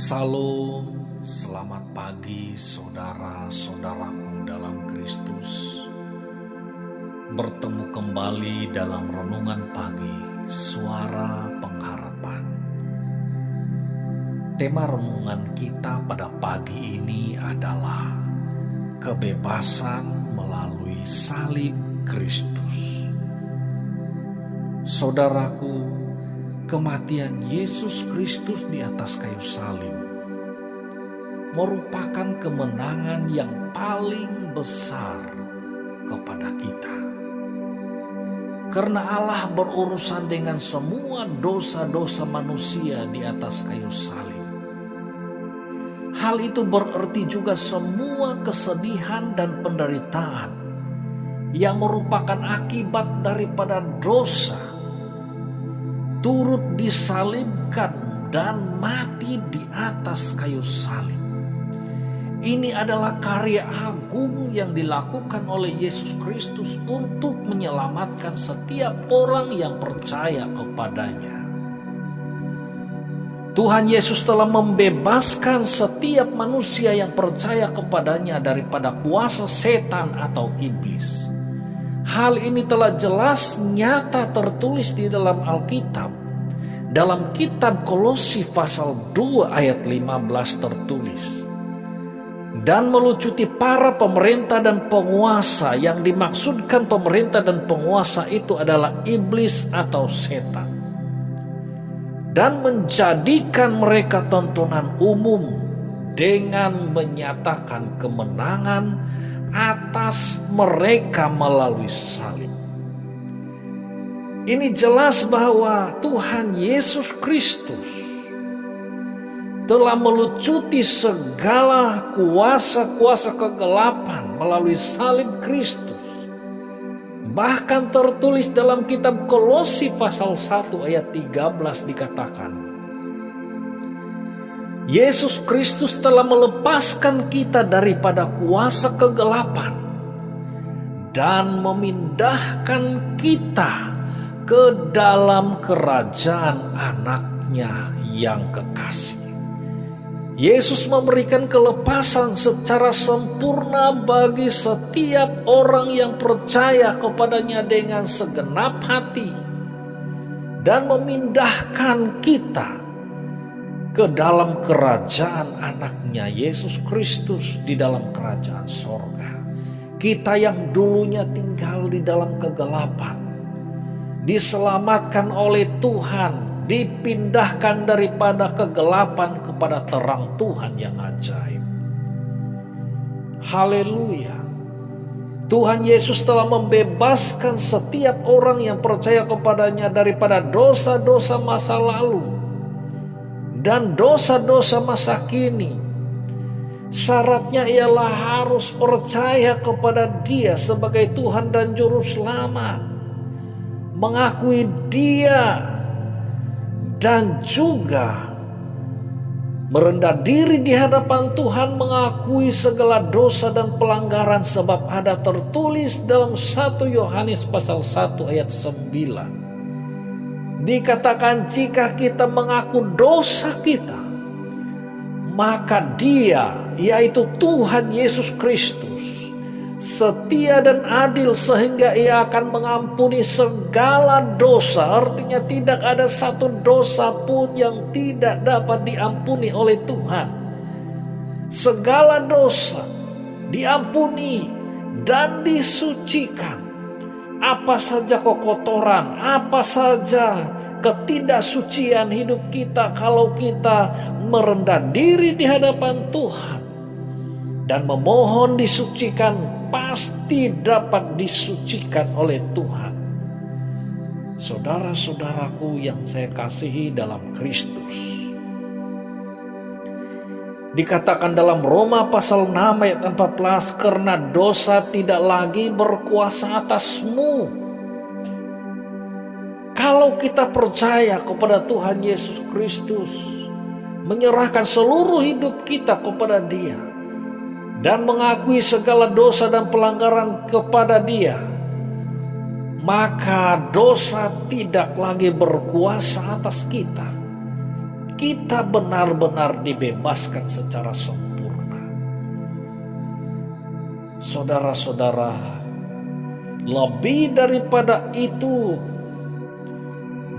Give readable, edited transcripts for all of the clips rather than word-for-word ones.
Salam, selamat pagi saudara-saudaraku dalam Kristus. Bertemu kembali dalam renungan pagi, suara pengharapan. Tema renungan kita pada pagi ini adalah kebebasan melalui salib Kristus. Saudaraku, kematian Yesus Kristus di atas kayu salib merupakan kemenangan yang paling besar kepada kita. Karena Allah berurusan dengan semua dosa-dosa manusia di atas kayu salib. Hal itu berarti juga semua kesedihan dan penderitaan yang merupakan akibat daripada dosa turut disalibkan dan mati di atas kayu salib. Ini adalah karya agung yang dilakukan oleh Yesus Kristus untuk menyelamatkan setiap orang yang percaya kepadanya. Tuhan Yesus telah membebaskan setiap manusia yang percaya kepadanya daripada kuasa setan atau iblis. Hal ini telah jelas nyata tertulis di dalam Alkitab. Dalam kitab Kolose pasal 2 ayat 15 tertulis. Dan melucuti para pemerintah dan penguasa, yang dimaksudkan pemerintah dan penguasa itu adalah iblis atau setan. Dan menjadikan mereka tontonan umum dengan menyatakan kemenangan atas mereka melalui salib. Ini jelas bahwa Tuhan Yesus Kristus telah melucuti segala kuasa-kuasa kegelapan melalui salib Kristus. Bahkan tertulis dalam kitab Kolose pasal 1 ayat 13 dikatakan, Yesus Kristus telah melepaskan kita daripada kuasa kegelapan dan memindahkan kita ke dalam kerajaan anaknya yang kekasih. Yesus memberikan kelepasan secara sempurna bagi setiap orang yang percaya kepadanya dengan segenap hati dan memindahkan kita ke dalam kerajaan anaknya Yesus Kristus di dalam kerajaan sorga. Kita yang dulunya tinggal di dalam kegelapan diselamatkan oleh Tuhan, dipindahkan daripada kegelapan kepada terang Tuhan yang ajaib. Haleluya. Tuhan Yesus telah membebaskan setiap orang yang percaya kepadanya daripada dosa-dosa masa lalu dan dosa-dosa masa kini. Syaratnya ialah harus percaya kepada Dia sebagai Tuhan dan Juru Selamat, mengakui Dia, dan juga merendah diri di hadapan Tuhan, mengakui segala dosa dan pelanggaran, sebab ada tertulis dalam 1 Yohanes pasal 1 ayat 9. Dikatakan jika kita mengaku dosa kita, maka Dia, yaitu Tuhan Yesus Kristus, setia dan adil sehingga Ia akan mengampuni segala dosa. Artinya tidak ada satu dosa pun yang tidak dapat diampuni oleh Tuhan. Segala dosa diampuni dan disucikan. Apa saja kekotoran, apa saja ketidaksucian hidup kita, kalau kita merendah diri di hadapan Tuhan dan memohon disucikan, pasti dapat disucikan oleh Tuhan. Saudara-saudaraku yang saya kasihi dalam Kristus, dikatakan dalam Roma pasal 6 ayat 14, karena dosa tidak lagi berkuasa atasmu. Kalau kita percaya kepada Tuhan Yesus Kristus, menyerahkan seluruh hidup kita kepada Dia, dan mengakui segala dosa dan pelanggaran kepada Dia, maka dosa tidak lagi berkuasa atas kita. kita benar-benar dibebaskan secara sempurna. Saudara-saudara, lebih daripada itu,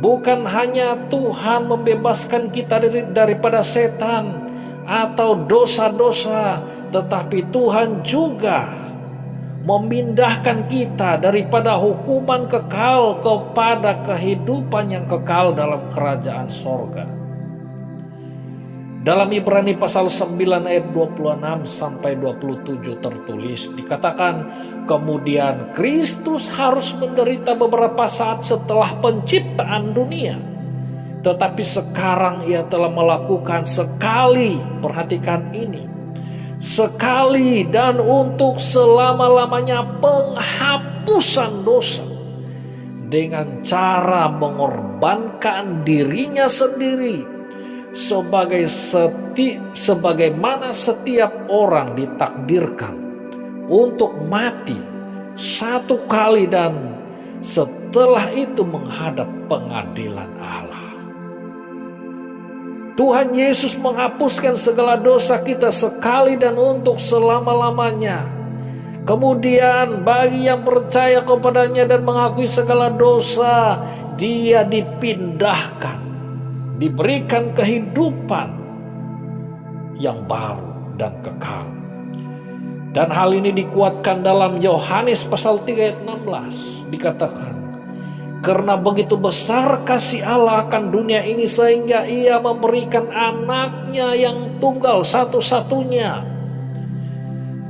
bukan hanya Tuhan membebaskan kita daripada setan atau dosa-dosa, tetapi Tuhan juga memindahkan kita daripada hukuman kekal kepada kehidupan yang kekal dalam kerajaan sorga. Dalam Ibrani pasal 9 ayat 26 sampai 27 tertulis, dikatakan, kemudian Kristus harus menderita beberapa saat setelah penciptaan dunia. Tetapi sekarang ia telah melakukan sekali, perhatikan ini, sekali dan untuk selama-lamanya penghapusan dosa dengan cara mengorbankan dirinya sendiri sebagaimana setiap orang ditakdirkan untuk mati satu kali dan setelah itu menghadap pengadilan Allah. Tuhan Yesus menghapuskan segala dosa kita sekali dan untuk selama-lamanya. Kemudian bagi yang percaya kepadanya dan mengakui segala dosa, dia dipindahkan, diberikan kehidupan yang baru dan kekal. Dan hal ini dikuatkan dalam Yohanes pasal 3 ayat 16. Dikatakan, karena begitu besar kasih Allah akan dunia ini sehingga ia memberikan anaknya yang tunggal satu-satunya,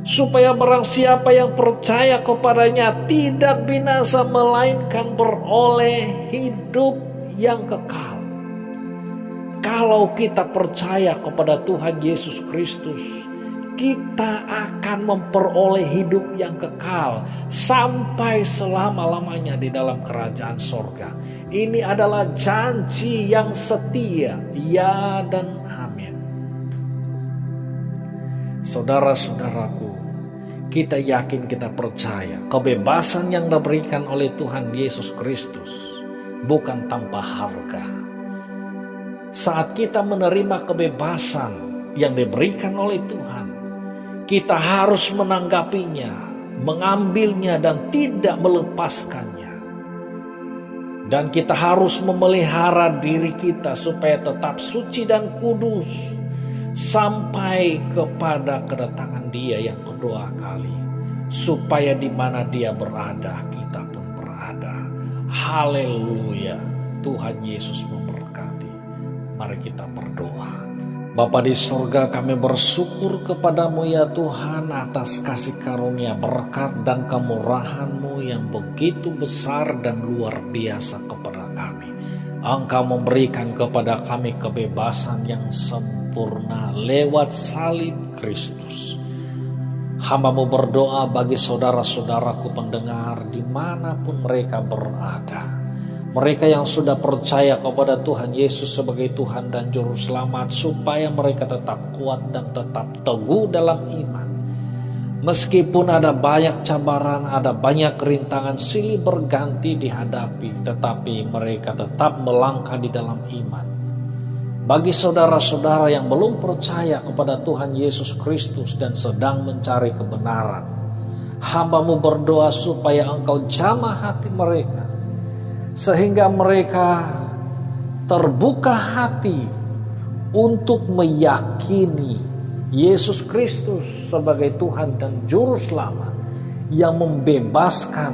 supaya barang siapa yang percaya kepadanya tidak binasa melainkan beroleh hidup yang kekal. Kalau kita percaya kepada Tuhan Yesus Kristus, kita akan memperoleh hidup yang kekal sampai selama-lamanya di dalam kerajaan sorga. Ini adalah janji yang setia, ya dan amin. Saudara-saudaraku, kita yakin, kita percaya kebebasan yang diberikan oleh Tuhan Yesus Kristus bukan tanpa harga. Saat kita menerima kebebasan yang diberikan oleh Tuhan, kita harus menanggapinya, mengambilnya dan tidak melepaskannya. Dan kita harus memelihara diri kita supaya tetap suci dan kudus sampai kepada kedatangan Dia yang kedua kali. Supaya di mana Dia berada, kita pun berada. Haleluya. Tuhan Yesus memberkati. Mari kita berdoa. Bapa di surga, kami bersyukur kepadamu ya Tuhan atas kasih karunia, berkat dan kemurahan-Mu yang begitu besar dan luar biasa kepada kami. Engkau memberikan kepada kami kebebasan yang sempurna lewat salib Kristus. Hamba-Mu berdoa bagi saudara-saudaraku pendengar dimanapun mereka berada. Mereka yang sudah percaya kepada Tuhan Yesus sebagai Tuhan dan Juru Selamat, supaya mereka tetap kuat dan tetap teguh dalam iman. Meskipun ada banyak cabaran, ada banyak rintangan silih berganti dihadapi, tetapi mereka tetap melangkah di dalam iman. Bagi saudara-saudara yang belum percaya kepada Tuhan Yesus Kristus dan sedang mencari kebenaran, hamba-Mu berdoa supaya Engkau jamah hati mereka, sehingga mereka terbuka hati untuk meyakini Yesus Kristus sebagai Tuhan dan Juru Selamat yang membebaskan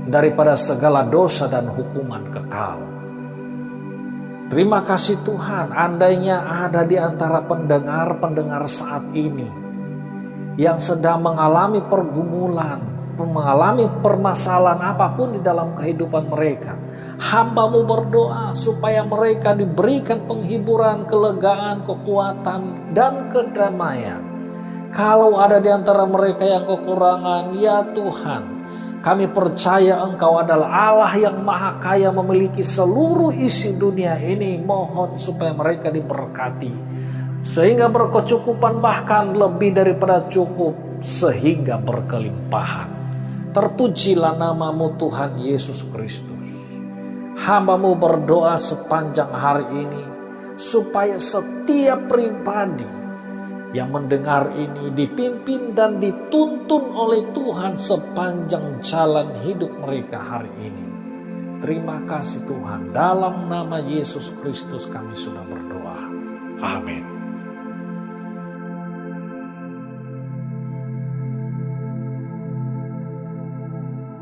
daripada segala dosa dan hukuman kekal. Terima kasih Tuhan, andainya ada di antara pendengar-pendengar saat ini yang sedang mengalami pergumulan, mengalami permasalahan apapun di dalam kehidupan mereka, hamba-Mu berdoa supaya mereka diberikan penghiburan, kelegaan, kekuatan, dan kedamaian. Kalau ada di antara mereka yang kekurangan, ya Tuhan, kami percaya Engkau adalah Allah yang maha kaya, memiliki seluruh isi dunia ini. Mohon supaya mereka diberkati sehingga berkecukupan, bahkan lebih daripada cukup, sehingga berkelimpahan. Terpujilah nama-Mu Tuhan Yesus Kristus. Hamba-Mu berdoa sepanjang hari ini supaya setiap pribadi yang mendengar ini dipimpin dan dituntun oleh Tuhan sepanjang jalan hidup mereka hari ini. Terima kasih Tuhan, dalam nama Yesus Kristus kami sudah berdoa. Amin.